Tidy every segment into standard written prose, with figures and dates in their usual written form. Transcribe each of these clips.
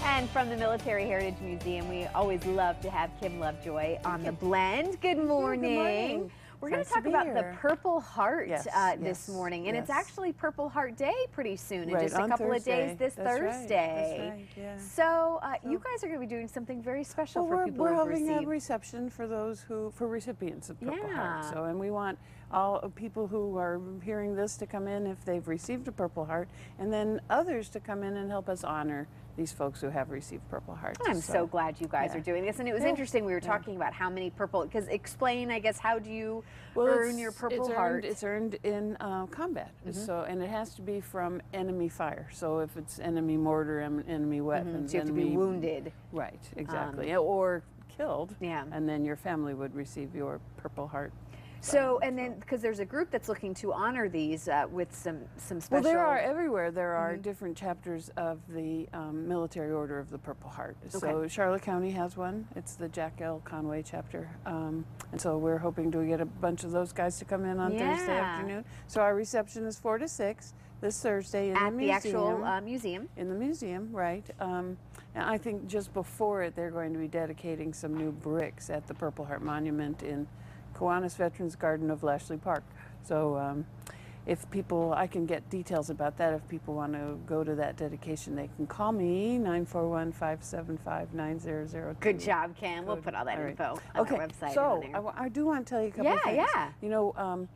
And from the Military Heritage Museum, we always love to have Kim Lovejoy on the blend. Good morning. Good morning. We're going to talk about the Purple Heart this morning, and it's yes. actually Purple Heart Day pretty soon, in Right, just a couple Thursday. of days this That's Thursday. Right. That's right, yeah. So you guys are going to be doing something very special for people we're who've having received. a reception for those for recipients of Purple Heart. Yeah. So, and we want all people who are hearing this to come in if they've received a Purple Heart, and then others to come in and help us honor these folks who have received Purple Hearts. I'm so glad you guys are doing this, and it was interesting. We were talking about how many purple. Because explain, I guess, how do you earn your Purple Heart? It's earned in combat. So, and it has to be from enemy fire. So, if it's enemy mortar, enemy weapons, so you have to be wounded. Right, exactly, or killed. Yeah. And then your family would receive your Purple Heart. So, and then because there's a group that's looking to honor these with some special. Well, there are everywhere. There are different chapters of the Military Order of the Purple Heart. So Charlotte County has one. It's the Jack L. Conway chapter, and so we're hoping to get a bunch of those guys to come in on Thursday afternoon. So our reception is 4 to 6 this Thursday in the museum. At the actual museum. In the museum, right. And I think just before it, they're going to be dedicating some new bricks at the Purple Heart Monument in Kiwanis Veterans Garden of Lashley Park. So if people, I can get details about that. If people want to go to that dedication, they can call me, 941-575-9002. Good job, Kim. We'll put all that info on our website. So I do want to tell you a couple of things. Yeah. You know,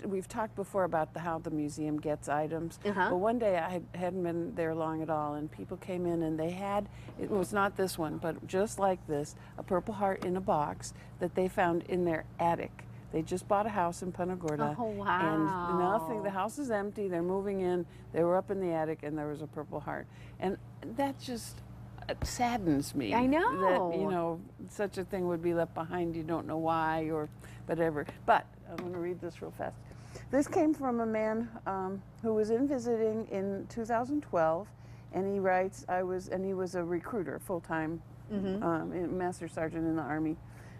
we've talked before about how the museum gets items. But one day I hadn't been there long at all, and people came in and they had, it was not this one, but just like this, a Purple Heart in a box that they found in their attic. They just bought a house in Punta Gorda. Oh, wow. And nothing, the house is empty, they're moving in, they were up in the attic and there was a Purple Heart. And that just saddens me. I know. That, you know, such a thing would be left behind, you don't know why or whatever. But I'm going to read this real fast. This came from a man who was visiting in 2012, and he writes, he was a recruiter, full-time master sergeant in the Army.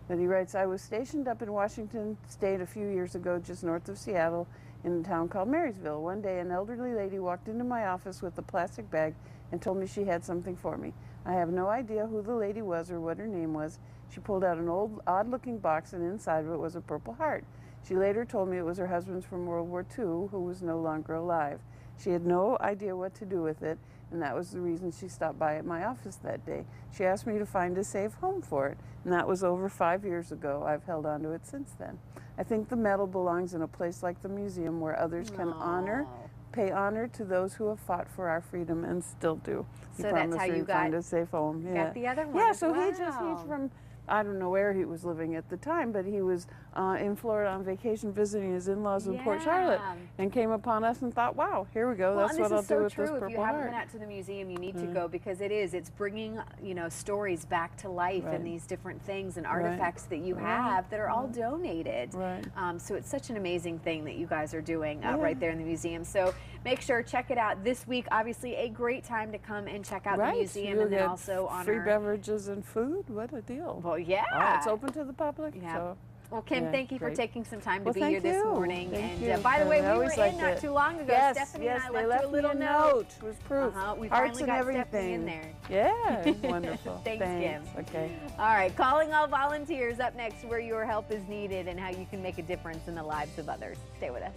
But he writes, I was stationed up in Washington State a few years ago, just north of Seattle, in a town called Marysville. One day, an elderly lady walked into my office with a plastic bag and told me she had something for me. I have no idea who the lady was or what her name was. She pulled out an old, odd-looking box, and inside of it was a Purple Heart. She later told me it was her husband's from World War II, who was no longer alive. She had no idea what to do with it, and that was the reason she stopped by at my office that day. She asked me to find a safe home for it, and that was over 5 years ago. I've held on to it since then. I think the medal belongs in a place like the museum where others can pay honor to those who have fought for our freedom and still do. So that's how you find a safe home. Got the other one. Yeah, so he's from, I don't know where he was living at the time, but he was in Florida on vacation visiting his in-laws in Port Charlotte, and came upon us and thought, wow, here we go. That's what I'll do with this Purple Heart. If you haven't been out to the museum, you need to go, because it's bringing, you know, stories back to life and these different things and artifacts that you have that are all donated. So it's such an amazing thing that you guys are doing right there in the museum. So make sure, check it out this week. Obviously, a great time to come and check out the museum, and then also honor free beverages and food. What a deal! Well, yeah, it's open to the public. So. Well, Kim, thank you for taking some time to be here this morning. And by the way, we were in not too long ago. Stephanie and I left you a little note. It was proof. We Hearts finally got Stephanie in there. Yeah, wonderful. Thanks, Kim. Okay. All right, calling all volunteers up next, where your help is needed and how you can make a difference in the lives of others. Stay with us.